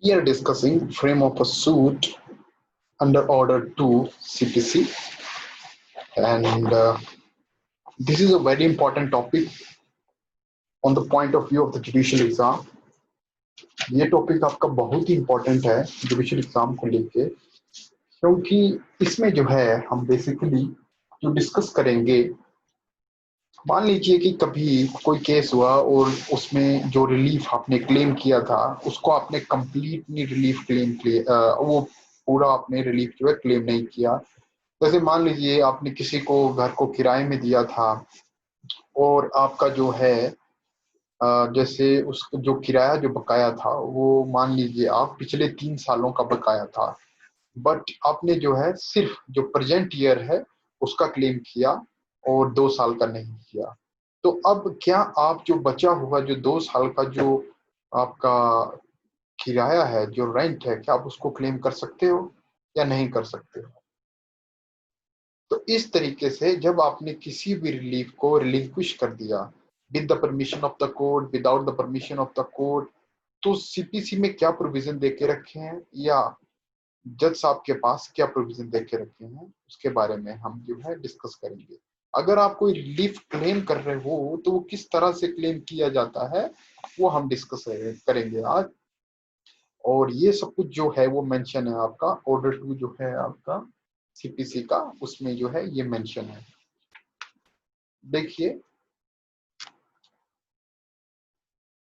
We are discussing frame of a suit under Order 2 CPC, and this is a very important topic on the point of view of the judicial exam. ये topic आपका बहुत ही important है judicial exam को लेके, क्योंकि इसमें जो है हम बेसिकली जो डिस्कस करेंगे, मान लीजिए कि कभी कोई केस हुआ और उसमें जो रिलीफ आपने क्लेम किया था उसको आपने कंप्लीटली रिलीफ क्लेम किया, वो पूरा आपने रिलीफ जो है क्लेम नहीं किया। जैसे मान लीजिए आपने किसी को घर को किराए में दिया था और आपका जो है जैसे उस जो किराया जो बकाया था वो मान लीजिए आप पिछले 3 सालों का बकाया था, बट आपने जो है सिर्फ जो प्रेजेंट ईयर है उसका क्लेम किया और 2 साल का नहीं किया। तो अब क्या आप जो बचा हुआ जो 2 साल का जो आपका किराया है, जो रेंट है, क्या आप उसको क्लेम कर सकते हो या नहीं कर सकते हो? तो इस तरीके से जब आपने किसी भी रिलीफ को रिलिंक्विश कर दिया with the permission of the court, without the permission of the court, तो सीपीसी में क्या प्रोविजन दे के रखे हैं या जज साहब के पास क्या प्रोविजन दे के रखे हैं, उसके बारे में हम जो है डिस्कस करेंगे। अगर आप कोई रिलीफ क्लेम कर रहे हो तो वो किस तरह से क्लेम किया जाता है वो हम डिस्कस करेंगे आज। और ये सब कुछ जो है वो मेंशन है आपका ऑर्डर 2 जो है आपका सीपीसी का, उसमें जो है ये मेंशन है। देखिए,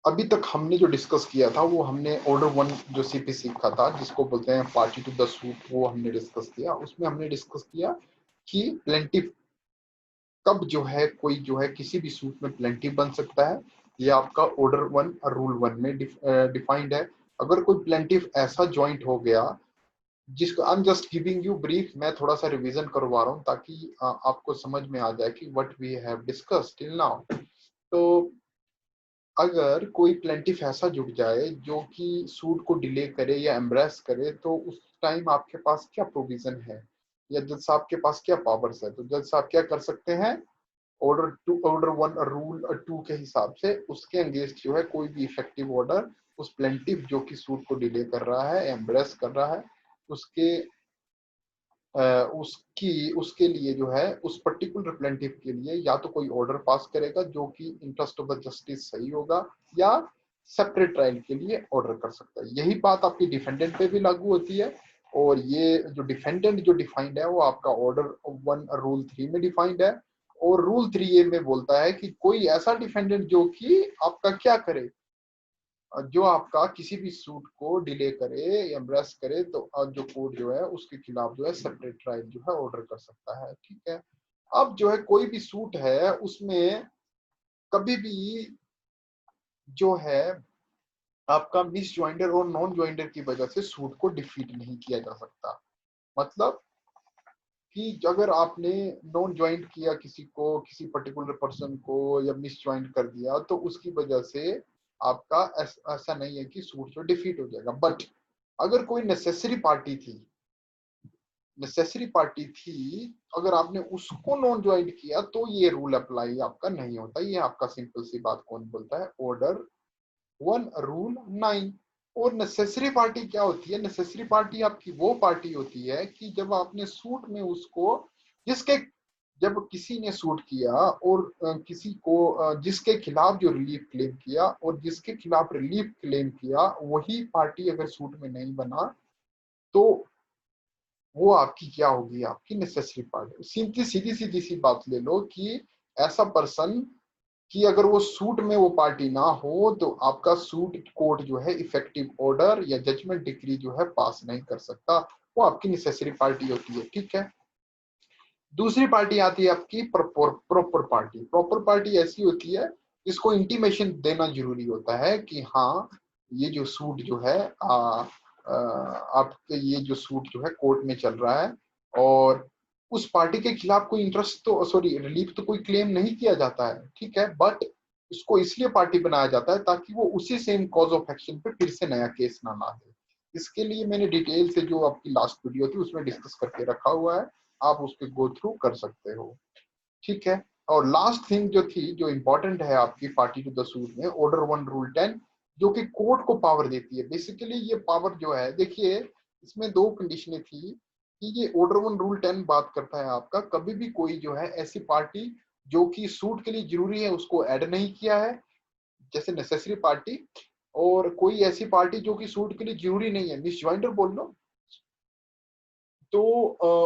अभी तक हमने जो डिस्कस किया था वो हमने ऑर्डर 1 जो सीपीसी का था, जिसको बोलते हैं पार्टी टू द सूट, वो हमने डिस्कस किया। उसमें हमने डिस्कस किया कि प्लेंटिफ कब जो है कोई जो है किसी भी सूट में प्लेंटिफ बन सकता है। ये आपका ऑर्डर 1 और रूल 1 में डिफाइंड है। अगर कोई प्लेंटिफ ऐसा ज्वाइंट हो गया जिसको I am just giving you brief, मैं थोड़ा सा रिवीजन करवा रहा हूँ ताकि आपको समझ में आ जाए कि what we have discussed till now. तो अगर कोई प्लेंटिफ ऐसा जुड़ जाए जो कि सूट को डिले करे या एम्ब्रेस करे, तो उस टाइम आपके पास क्या प्रोविजन है या जज साहब के पास क्या पावर्स है? तो जज साहब क्या कर सकते हैं, ऑर्डर 1 रूल 2 के हिसाब से उसके अगेंस्ट जो है कोई भी इफेक्टिव ऑर्डर उस प्लेंटिफ जो कि सूट को डिले कर रहा है, एम्ब्रेस कर रहा है, उसके उसकी उसके लिए जो है उस पर्टिकुलर प्लेंटिफ के लिए या तो कोई ऑर्डर पास करेगा जो कि इंटरेस्ट ऑफ द जस्टिस सही होगा, या सेपरेट ट्रायल के लिए ऑर्डर कर सकता है। यही बात आपकी डिफेंडेंट पे भी लागू होती है। और ये जो डिफेंडेंट जो डिफाइंड है वो आपका ऑर्डर 1 रूल 3 में डिफाइंड है। और रूल 3 ए में बोलता है कि कोई ऐसा डिफेंडेंट जो कि आपका क्या करे, जो आपका किसी भी सूट को डिले करे, एम्ब्रेस करे, तो जो कोर्ट जो है उसके खिलाफ जो है सेपरेट ट्रायल जो है ऑर्डर कर सकता है। ठीक है। अब जो है कोई भी सूट है उसमें कभी भी जो है आपका मिस ज्वाइंडर और नॉन ज्वाइंडर की वजह से सूट को डिफीट नहीं किया जा सकता। मतलब कि अगर आपने नॉन ज्वाइंट किया किसी को, किसी पर्टिकुलर पर्सन को, या मिस ज्वाइंट कर दिया, तो उसकी वजह से आपका ऐसा नहीं है कि सूट जो डिफीट हो जाएगा। बट अगर कोई नेसेसरी पार्टी थी, अगर आपने उसको नॉन ज्वाइंट किया तो ये रूल अप्लाई आपका नहीं होता। ये आपका सिंपल सी बात कौन बोलता है, ऑर्डर 1 रूल 9। और नेसेसरी पार्टी क्या होती है? नेसेसरी पार्टी आपकी वो पार्टी होती है कि जब आपने सूट में उसको, जिसके जब किसी ने सूट किया और किसी को जिसके खिलाफ जो रिलीफ क्लेम किया और जिसके खिलाफ रिलीफ क्लेम किया वही पार्टी अगर सूट में नहीं बना, तो वो आपकी क्या होगी, आपकी नेसेसरी पार्टी। सीधी सी बात ले लो कि ऐसा पर्सन कि अगर वो सूट में वो पार्टी ना हो तो आपका सूट कोर्ट जो है इफेक्टिव ऑर्डर या जजमेंट डिक्री जो है पास नहीं कर सकता। वो आपकी नेसेसरी पार्टी होती है। ठीक है। दूसरी पार्टी आती है आपकी प्रॉपर पार्टी। प्रॉपर पार्टी ऐसी होती है जिसको इंटीमेशन देना जरूरी होता है कि हाँ, ये जो सूट जो है आपके ये जो सूट जो है कोर्ट में चल रहा है और उस पार्टी के खिलाफ कोई इंटरेस्ट तो सॉरी रिलीफ तो कोई क्लेम नहीं किया जाता है। ठीक है। बट उसको इसलिए पार्टी बनाया जाता है ताकि वो उसी सेम कॉज ऑफ एक्शन पे फिर से नया केस ना ला दे। इसके लिए मैंने डिटेल से जो आपकी लास्ट वीडियो थी उसमें डिस्कस करके रखा हुआ है, आप उसके गो थ्रू कर सकते हो। ठीक है। और लास्ट थिंग जो थी जो इंपॉर्टेंट है आपकी पार्टी टू द सूट में, ऑर्डर 1 रूल 10, जो कि कोर्ट को पावर देती है। बेसिकली ये पावर जो है, देखिए इसमें दो कंडीशनें थी कि ये ऑर्डर 1 रूल 10 बात करता है आपका, कभी भी कोई जो है ऐसी पार्टी जो कि सूट के लिए जरूरी है उसको ऐड नहीं किया है, जैसे नेसेसरी पार्टी, और कोई ऐसी पार्टी जो कि सूट के लिए जरूरी नहीं है, मिस ज्वाइंटर बोल लो, तो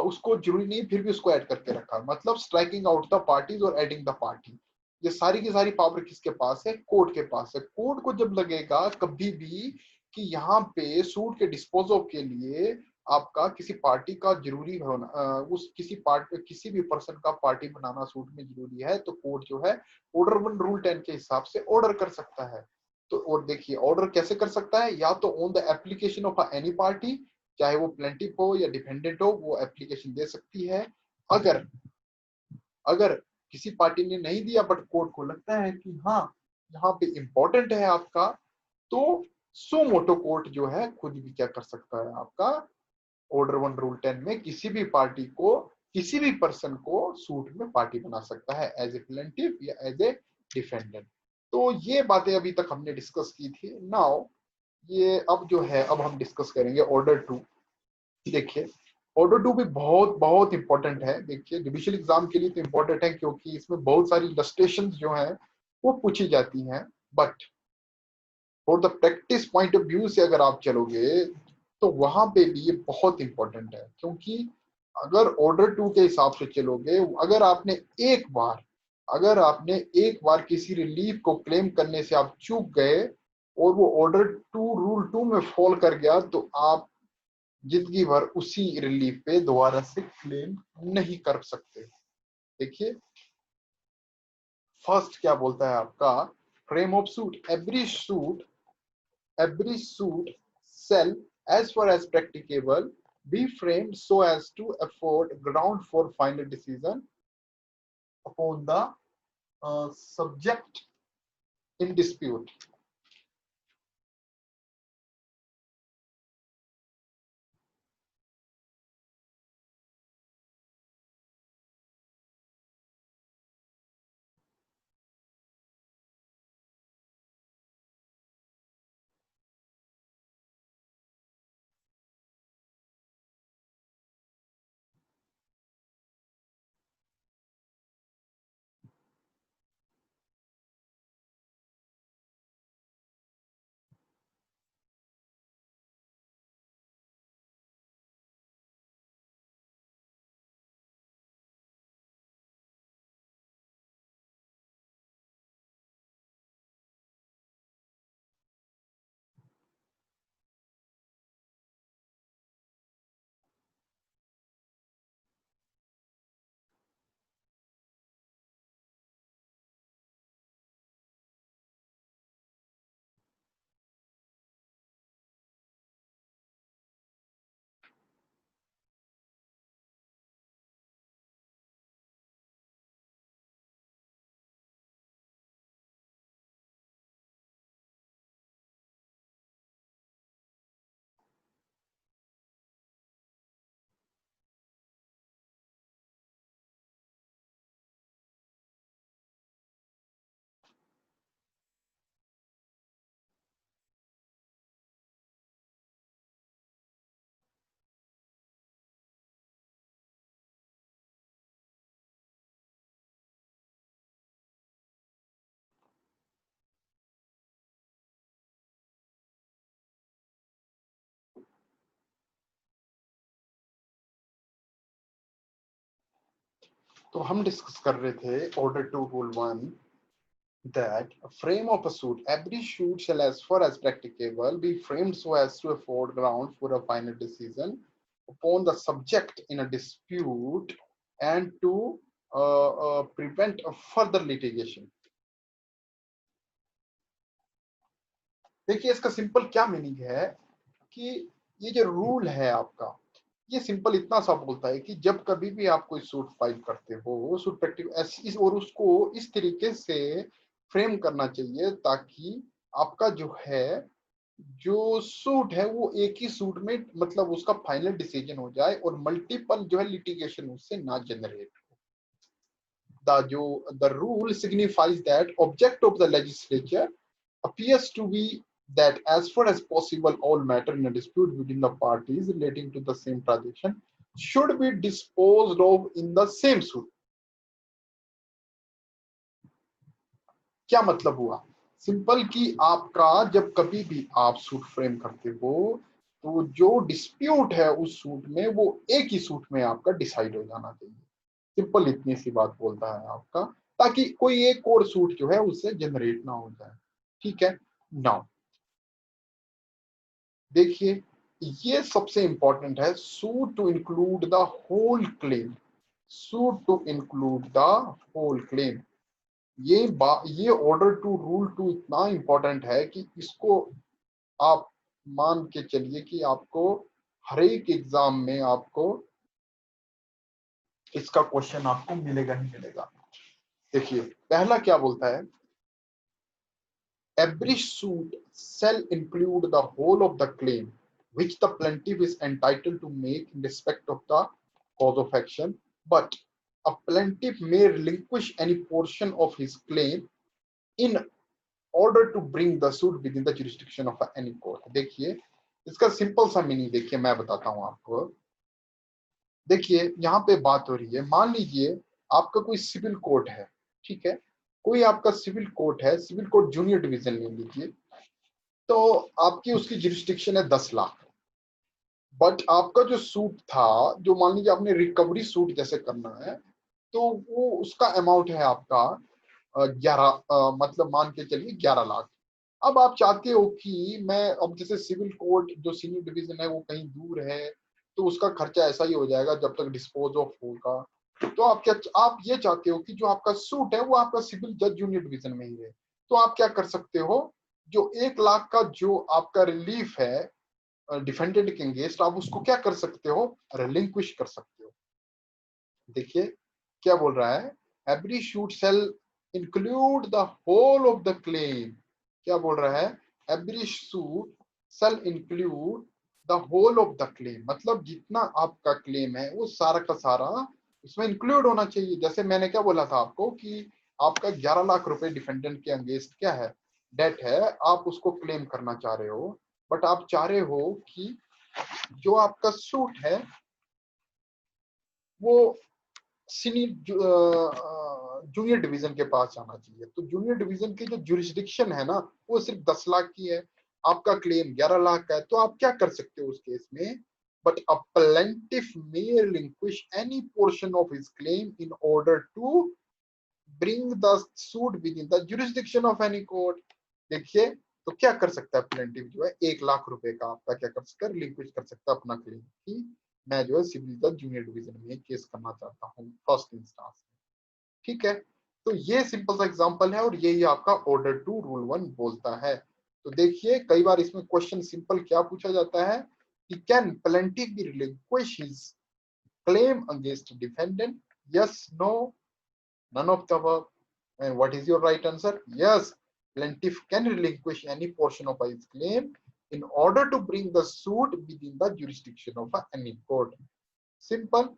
उसको जरूरी नहीं फिर भी उसको ऐड करके रखा, मतलब स्ट्राइकिंग आउट द पार्टीज और एडिंग द पार्टी। ये सारी की सारी पावर किसके पास है? कोर्ट के पास है। कोर्ट को जब लगेगा कभी भी कि यहाँ पे सूट के डिस्पोजल के लिए आपका किसी पार्टी का जरूरी होना, उस किसी पार्टी किसी भी पर्सन का पार्टी बनाना सूट में जरूरी है, तो कोर्ट जो है ऑर्डर 1 रूल 10 के हिसाब से ऑर्डर कर सकता है। तो और देखिए ऑर्डर कैसे कर सकता है, या तो on the application of any party, चाहे वो प्लेंटिफ हो या डिपेंडेंट हो, वो एप्लीकेशन दे सकती है। अगर अगर किसी पार्टी ने नहीं दिया बट कोर्ट को लगता है कि हाँ यहाँ पे इंपॉर्टेंट है आपका, तो सो मोटो कोर्ट जो है खुद भी क्या कर सकता है, आपका ऑर्डर 1 रूल 10 में किसी भी पार्टी को, किसी भी पर्सन को सूट में पार्टी बना सकता है एज ए प्लेंटिफ या एज ए डिफेंडेंट। तो ये बातें अभी तक हमने डिस्कस की थी। नाउ ये अब जो है, अब हम डिस्कस करेंगे ऑर्डर 2। देखिए ऑर्डर 2 भी बहुत बहुत इंपॉर्टेंट है। देखिए जुडिशियल एग्जाम के लिए तो इंपॉर्टेंट है क्योंकि इसमें बहुत सारी इलस्ट्रेशन जो हैं वो पूछी जाती हैं, but for the practice point of view से अगर आप चलोगे तो वहां पे भी ये बहुत इंपॉर्टेंट है, क्योंकि अगर ऑर्डर 2 के हिसाब से चलोगे, अगर आपने एक बार किसी रिलीफ को क्लेम करने से आप चूक गए और वो ऑर्डर 2 रूल 2 में फॉल कर गया, तो आप जिंदगी भर उसी रिलीफ पे दोबारा से क्लेम नहीं कर सकते। देखिए फर्स्ट क्या बोलता है आपका frame of suit, every suit shall as far as practicable be framed so as to afford ground for final decision upon the subject in dispute। तो हम डिस्कस कर रहे थे order 2 rule 1 that a frame of a suit, every suit shall as far as practicable be framed so as to afford ground for a final decision upon the subject in a dispute and to prevent a further litigation। देखिए इसका simple क्या meaning है कि ये जो rule है आपका, ये सिंपल इतना सा बोलता है कि जब कभी भी आप कोई सूट फाइल करते हो, सूट प्रैक्टिस और उसको इस तरीके से फ्रेम करना चाहिए ताकि आपका जो है जो सूट है वो एक ही सूट में, मतलब उसका फाइनल डिसीजन हो जाए और मल्टीपल जो है लिटिगेशन उससे ना जनरेट हो। The rule signifies that object of the legislature appears to be that as far as possible all matter in a dispute between the parties relating to the same transaction should be disposed of in the same suit. क्या मतलब हुआ? Simple कि आपका जब कभी भी आप suit frame करते हो तो जो डिस्प्यूट है उस सूट में वो एक ही सूट में आपका डिसाइड हो जाना चाहिए। सिंपल इतनी सी बात बोलता है आपका, ताकि कोई एक और सूट जो है उससे जनरेट ना हो जाए। ठीक है, नाउ देखिए ये सबसे इंपॉर्टेंट है, suit to include the whole claim. Suit to include the whole claim, ये ऑर्डर टू रूल टू इतना इंपॉर्टेंट है कि इसको आप मान के चलिए कि आपको हर एक एग्जाम में आपको इसका क्वेश्चन आपको मिलेगा ही मिलेगा। देखिए पहला क्या बोलता है, every suit shall include the whole of the claim which the plaintiff is entitled to make in respect of the cause of action, but a plaintiff may relinquish any portion of his claim in order to bring the suit within the jurisdiction of any court। देखिए इसका simple सा meaning देखिए मैं बताता हूं आपको। देखिए यहाँ पे बात हो रही है, मान लीजिए आपका कोई सिविल कोर्ट है, ठीक है, कोई आपका सिविल कोर्ट है, सिविल कोर्ट जूनियर डिवीजन ले लीजिए, तो आपकी उसकी जुरिस्डिक्शन है 10 लाख, बट आपका जो सूट था, जो मान लीजिए आपने रिकवरी सूट जैसे करना है, तो वो उसका अमाउंट है आपका 11, मतलब मान के चलिए 11 लाख। अब आप चाहते हो कि मैं, अब जैसे सिविल कोर्ट जो सीनियर डिवीजन है वो कहीं दूर है, तो उसका खर्चा ऐसा ही हो जाएगा जब तक डिस्पोज ऑफ होगा। तो आप ये चाहते हो कि जो आपका सूट है वो आपका सिविल जज जूनियर डिवीजन में ही है। तो आप क्या कर सकते हो, जो 1 लाख का जो आपका रिलीफ है डिफेंडेंट के अगेंस्ट, आप उसको क्या कर सकते हो, रिलिंक्विश कर सकते हो। देखिए क्या बोल रहा है, every suit shall include the whole of the claim. क्या बोल रहा है, every suit shall include the whole of the claim, मतलब जितना आपका क्लेम है वो सारा का सारा उसमें इंक्लूड होना चाहिए। जैसे मैंने क्या बोला था आपको कि आपका 11 लाख रुपए डिफेंडेंट के अगेंस्ट क्या है, डेट है, आप उसको क्लेम करना चाह रहे हो, बट आप चाह रहे हो कि जो आपका सूट है वो सीनियर जूनियर डिवीजन के पास जाना चाहिए। तो जूनियर डिवीजन की जो जुरिस्डिक्शन है ना वो सिर्फ 10 लाख की है, आपका क्लेम 11 लाख का है। तो आप क्या कर सकते हो उस केस में, but a plaintiff may relinquish any portion of his claim in order to bring the suit within the jurisdiction of any court. देखिए तो क्या कर सकता है प्लेंटिफ, जो है 1 लाख रुपए का आपका क्या कर सकता है, रिलिंक्विश कर सकता है अपना क्लेम कि मैं जो है सिविल जज जूनियर डिवीजन में केस करना चाहता हूँ फर्स्ट इंस्टांस में। ठीक है, तो ये सिंपल सा एग्जांपल है और यही आपका ऑर्डर टू रूल 1 बोलता है। तो देखिए कई बार इसमें क्वेश्चन सिंपल क्या पूछा जाता है कि can plaintiff be relinquish his claim against defendant, yes no, none of the above। and what is your right answer? Yes, plaintiff can relinquish any portion of his claim in order to bring the suit within the jurisdiction of any court। Simple.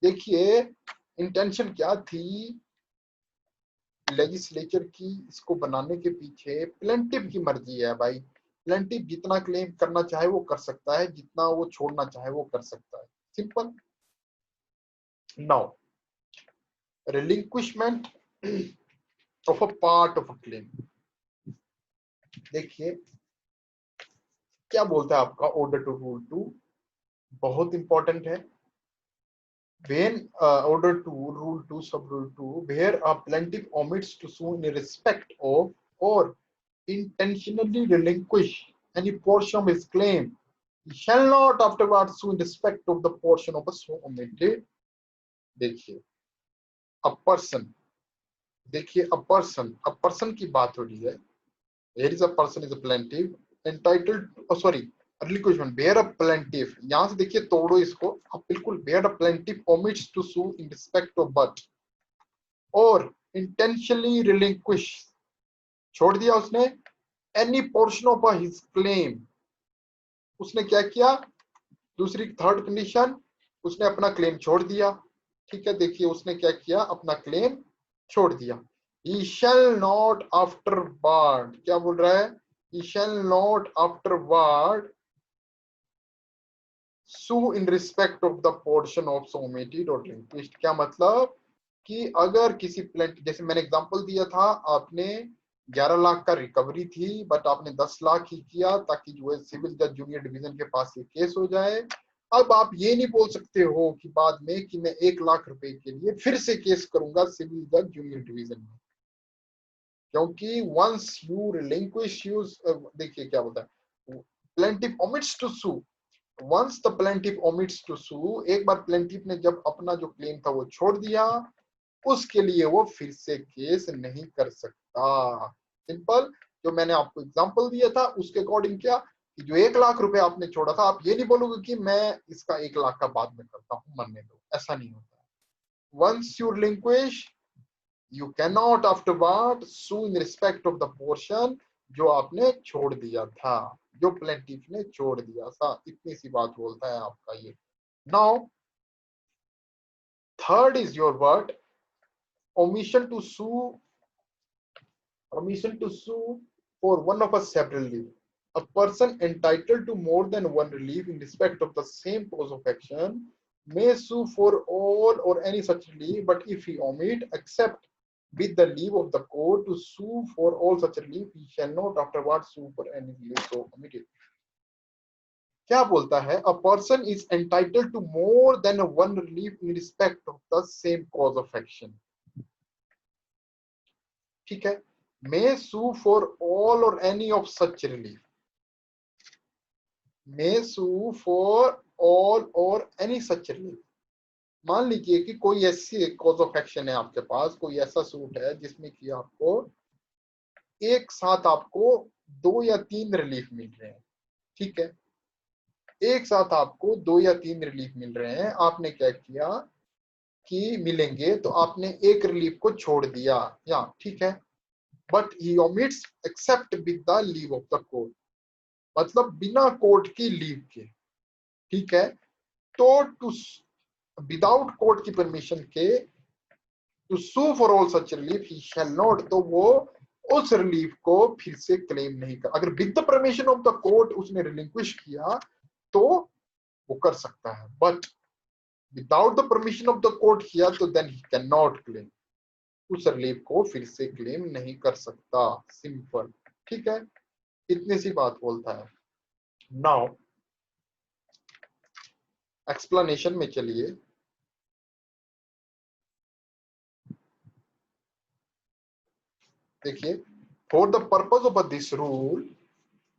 देखिए intention क्या थी legislature की, इसको बनाने के पीछे plaintiff की मर्जी है भाई। प्लेंटिफ जितना क्लेम करना चाहे वो कर सकता है, जितना वो छोड़ना चाहे वो कर सकता है। Simple. Now relinquishment of a part of a claim. देखिए क्या बोलता है आपका ऑर्डर टू रूल 2, बहुत इंपॉर्टेंट है। when order to rule 2 sub rule 2 where a plaintiff omits to sue in respect of or intentionally relinquish any portion of his claim, he shall not afterwards sue in respect of the portion of a so omitted। देखिए a person, देखिए a person की बात हो रही है, here is a person is a plaintiff entitled oh sorry relinquishment where a plaintiff, यहां से देखिए तोड़ो इसको अब बिल्कुल, where a plaintiff omits to sue in respect of but or intentionally relinquish, छोड़ दिया उसने any portion of his claim, उसने क्या किया, दूसरी थर्ड कंडीशन, उसने अपना क्लेम छोड़ दिया। ठीक है, देखिए उसने क्या किया, अपना क्लेम छोड़ दिया। he shall not afterward, क्या बोल रहा है, he shall not afterward sue in respect of the portion of so omitted or relinquished। क्या मतलब कि अगर किसी प्लेंट, जैसे मैंने एग्जांपल दिया था, आपने 11 लाख का रिकवरी थी बट आपने 10 लाख ही किया ताकि जो है सिविल जज जूनियर डिवीजन के पास ये केस हो जाए। अब आप ये नहीं बोल सकते हो कि बाद में कि मैं 1 लाख रुपए के लिए फिर से केस करूंगा सिविल जज जूनियर डिवीजन में, क्योंकि वंस यू रिलिंक्विश यूज, देखिए क्या बोलता है, plaintiff omits to sue, once the plaintiff omits to sue, एक बार प्लेंटिफ ने जब अपना जो क्लेम था वो छोड़ दिया, उसके लिए वो फिर से केस नहीं कर सकता। सिंपल, जो मैंने आपको एग्जांपल दिया था उसके अकॉर्डिंग, क्या कि जो 1 लाख रुपए आपने छोड़ा था, आप ये नहीं बोलोगे कि मैं इसका 1 लाख का बाद में करता हूं, मरने दो, ऐसा नहीं होता। Once you relinquish, you cannot afterward sue in respect of the portion जो आपने छोड़ दिया था, जो प्लेंटिफ ने छोड़ दिया था। इतनी सी बात बोलता है आपका ये। Now third is your word omission to sue, omission to sue for one of a several relief। A person entitled to more than one relief in respect of the same cause of action may sue for all or any such relief, but if he omit except with the leave of the court to sue for all such relief, he shall not afterwards sue for any relief so omitted। क्या बोलता है? A person is entitled to more than one relief in respect of the same cause of action। ठीक है, may sue for all or any of such relief, may sue for all or any such relief। मान लीजिए कि कोई ऐसी cause of action है आपके पास, कोई ऐसा सूट है जिसमें कि आपको एक साथ आपको 2 या 3 रिलीफ मिल रहे हैं। ठीक है, एक साथ आपको 2 या 3 रिलीफ मिल रहे हैं, आपने क्या किया कि मिलेंगे तो आपने एक रिलीफ को छोड़ दिया, या ठीक है, but he omits except with the leave of the court, मतलब बिना कोर्ट की लीव के। ठीक है, तो टू विदाउट कोर्ट की परमिशन के to sue for all such relief he shall not, तो वो उस रिलीफ को फिर से क्लेम नहीं कर, अगर with the permission of the court उसने रिलिंक्विश किया तो वो कर सकता है, but without the permission of the court किया तो then he can not claim, उस रिलीफ को फिर से क्लेम नहीं कर सकता। सिंपल, ठीक है, इतनी सी बात बोलता है। नाउ एक्सप्लेनेशन में चलिए। देखिए, for the purpose of this rule,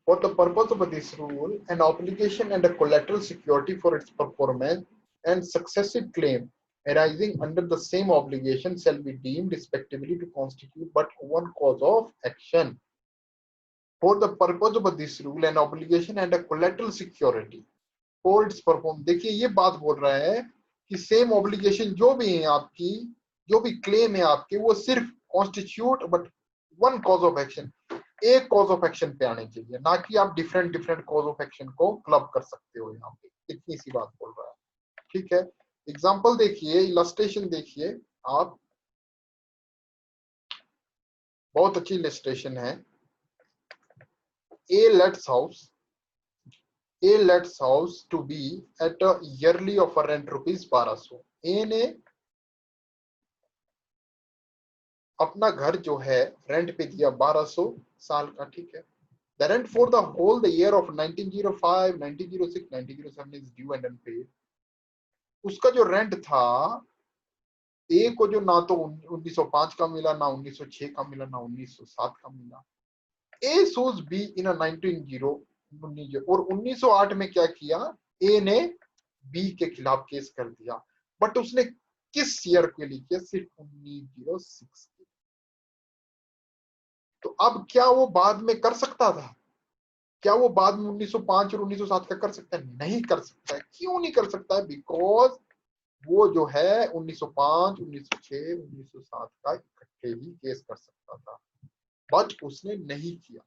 for the purpose of this rule, an obligation and a collateral security for its performance and successive claim arising under the same obligation shall be deemed respectively to constitute but one cause of action। For the purpose of this rule, an obligation and a collateral security for its performance, देखिए ये बात बोल रहा है कि same obligation जो भी है आपकी, जो भी क्लेम है आपके, वो सिर्फ constitute but one cause of action, एक कॉज ऑफ एक्शन पे आने चाहिए, ना कि आप different different cause of action को क्लब कर सकते हो यहाँ पे। इतनी सी बात बोल रहा है। ठीक है, एग्जांपल देखिए, इलस्ट्रेशन देखिए आप, बहुत अच्छी इलस्ट्रेशन है। A lets house, A lets house to be at a yearly of rent rupees 1200। A ने अपना घर जो है रेंट पे दिया 1200 साल का। ठीक है, the rent for the whole the year of 1905, 1906, 1907 is due and unpaid। उसका जो रेंट था, ए को जो ना तो 1905 का मिला, ना 1906 का मिला, ना 1907 का मिला। ए सूज बी इन 19 और 1908 में क्या किया, ए ने बी के खिलाफ केस कर दिया, बट उसने किस ईयर के लिए किया, सिर्फ 1906। तो अब क्या वो बाद में कर सकता था? क्या वो बाद में 1905 और 1907 का कर सकता है? नहीं कर सकता है। क्यों नहीं कर सकता है? बिकॉज वो जो है 1905, 1906, 1907 का इकट्ठे ही केस कर सकता था, बट उसने नहीं किया।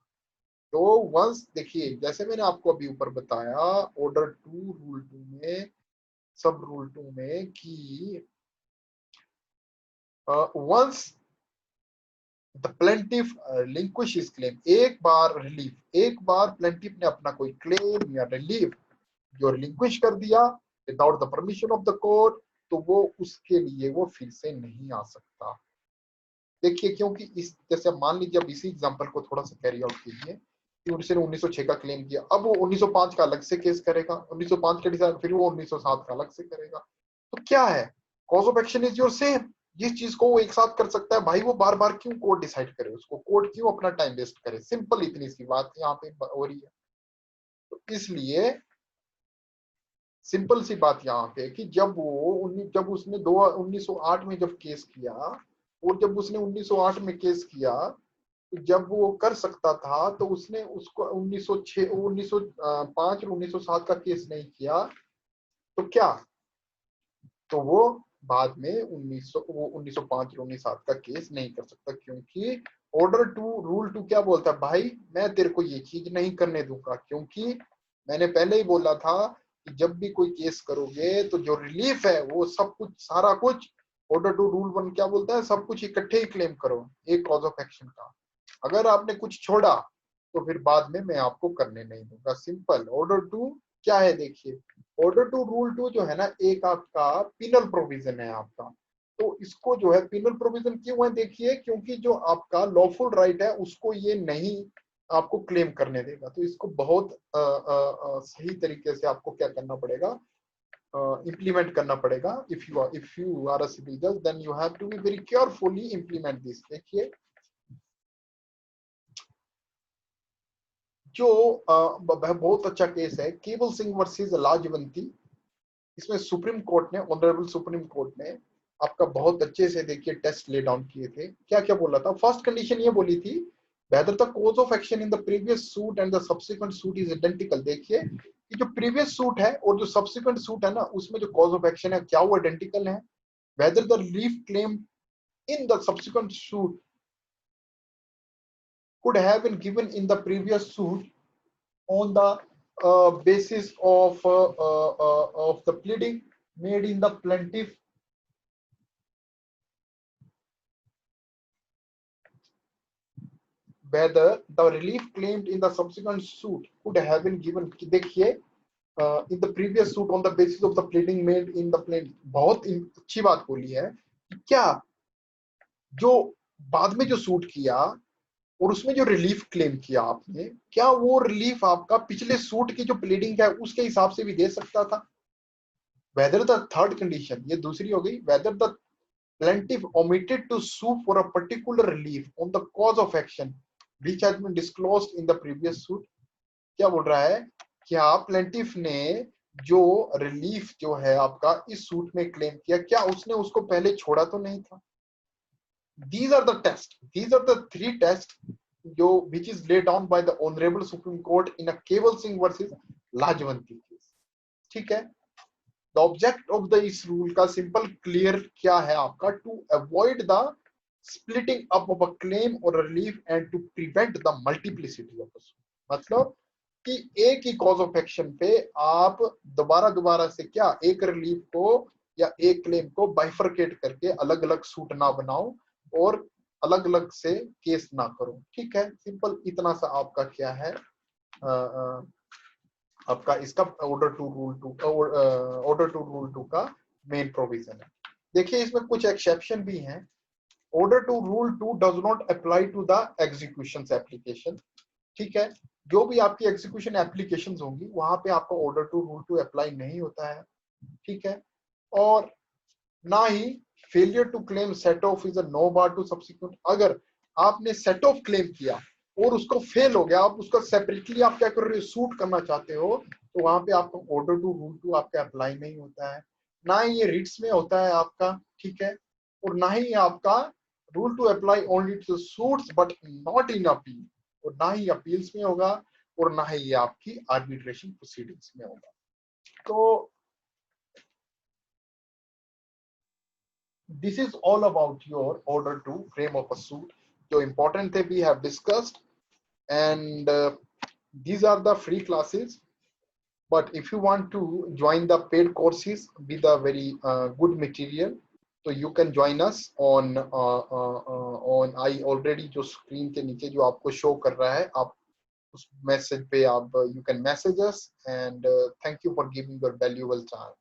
तो वंस देखिए, जैसे मैंने आपको अभी ऊपर बताया ऑर्डर 2 रूल 2 में, सब रूल 2 में, कि once the plaintiff relinquish his claim, एक बार रिलीफ, एक बार प्लेंटिफ ने अपना कोई क्लेम या रिलीफ जो रिलिंक्विश कर दिया without the permission of the court, तो वो उसके लिए वो फिर से नहीं आ सकता। देखिए, क्योंकि इस जैसे मान लीजिए, अब इसी एग्जांपल को थोड़ा सा कैरी आउट कीजिए कि उसने 1906 का क्लेम किया, अब वो 1905 का अलग से केस करेगा, 1905 के डिसाइड, फिर वो 1907 का अलग से करेगा। तो क्या है, cause of action is your same. जिस चीज को वो एक साथ कर सकता है भाई, वो बार बार क्यों कोर्ट डिसाइड करे, उसको कोर्ट क्यों अपना टाइम वेस्ट करे। सिंपल इतनी सी बात यहाँ पे हो रही है। तो इसलिए सिंपल सी बात यहाँ पे कि जब उसने 1908 में जब केस किया, और जब उसने 1908 में केस किया, तो जब वो कर सकता था तो उसने उसको 1906 1905 और 1907 का केस नहीं किया। तो क्या, तो वो बाद में 1905 और 1907 का केस नहीं कर सकता, क्योंकि ऑर्डर टू रूल टू क्या बोलता है, भाई मैं तेरे को ये चीज नहीं करने दूंगा, क्योंकि मैंने पहले ही बोला था कि जब भी कोई केस करोगे तो जो रिलीफ है वो सब कुछ सारा कुछ, ऑर्डर टू रूल 1 क्या बोलता है, सब कुछ इकट्ठे ही क्लेम करो एक कॉज ऑफ एक्शन का। अगर आपने कुछ छोड़ा तो फिर बाद में मैं आपको करने नहीं दूंगा। सिंपल ऑर्डर टू क्या है, देखिए ऑर्डर टू रूल 2 जो है ना, एक आपका पिनल प्रोविजन है आपका। तो इसको जो है पिनल प्रोविजन क्यों है, देखिए क्योंकि जो आपका लॉफुल राइट है उसको ये नहीं आपको क्लेम करने देगा। तो इसको बहुत सही तरीके से आपको क्या करना पड़ेगा, इम्प्लीमेंट करना पड़ेगा। If you are a civil जज then you have to be very carefully implement this. देखिए जो बहुत अच्छा केस है केवल सिंह वर्सेस लाजवंती। इसमें सुप्रीम कोर्ट ने, ऑनरेबल सुप्रीम कोर्ट ने आपका बहुत अच्छे से देखिए टेस्ट ले डाउन किए थे। क्या क्या बोला था, फर्स्ट कंडीशन ये बोली थी, whether the cause of action in the previous suit and the subsequent suit is identical. देखिए कि जो प्रीवियस सूट है और जो सब्सिक्वेंट सूट है ना, उसमें जो कॉज ऑफ एक्शन है क्या वो आइडेंटिकल है। Whether the relief claim in the subsequent suit could have been given in the previous suit on the basis of the pleading made in the plaintiff, whether the relief claimed in the subsequent suit could have been given। देखिए in the previous suit on the basis of the pleading made in the plaintiff, बहुत अच्छी बात बोली है। क्या जो बाद में जो सूट किया और उसमें जो रिलीफ क्लेम किया आपने, क्या वो रिलीफ आपका पिछले सूट की जो प्लीडिंग है उसके हिसाब से भी दे सकता था। वेदर द थर्ड कंडीशन, ये दूसरी हो गई, whether the plaintiff omitted to sue for a particular relief on the cause of action which has been disclosed in the previous suit। क्या बोल रहा है, क्या प्लेंटिफ ने जो रिलीफ जो है आपका इस सूट में क्लेम किया, क्या उसने उसको पहले छोड़ा तो नहीं था। these are the tests, these are the three tests जो which is laid down by the honorable supreme court in a Keval Singh versus Lajwanti case। ठीक है, द ऑब्जेक्ट ऑफ द इस रूल का सिंपल क्लियर क्या है आपका, to avoid the splitting up of a claim और relief and to prevent the multiplicity of the suit. मतलब कि एक ही कॉज ऑफ एक्शन पे आप दोबारा दोबारा से क्या एक रिलीफ को या एक क्लेम को बाइफरकेट करके अलग अलग सूट ना बनाओ और अलग अलग से केस ना करो। ठीक है, सिंपल इतना सा आपका क्या है आपका इसका ऑर्डर टू रूल टू का मेन प्रोविजन है। देखिए इसमें कुछ एक्सेप्शन भी हैं। Order two rule two does not apply to the execution application. ठीक है, जो भी आपकी एग्जीक्यूशन एप्लीकेशन होंगी वहां पे आपका order two rule two apply नहीं होता है। ठीक है, और ना ही failure to claim set off is a no bar to subsequent. अगर आपने सेट ऑफ क्लेम किया और उसको फेल हो गया, आप उसका सेपरेटली आप क्या कर रहे हो, सूट करना चाहते हो, तो वहां पे आपका ऑर्डर टू रूल टू आपका अप्लाई नहीं होता है। ना ही ये रिट्स में होता है आपका। ठीक है, और ना ही आपका rule two apply only to suits but not in appeal, और ना ही अपील्स में होगा और ना ही ये आपकी आर्बिट्रेशन प्रोसीडिंग्स में होगा। तो this is all about your order to frame of a suit। जो important थे we have discussed, and these are the free classes, but if you want to join the paid courses with a very good material, तो you can join us on I already, जो screen के नीचे जो आपको show कर रहा है, आप उस मैसेज पे आप you can message us, and thank you for giving your valuable time.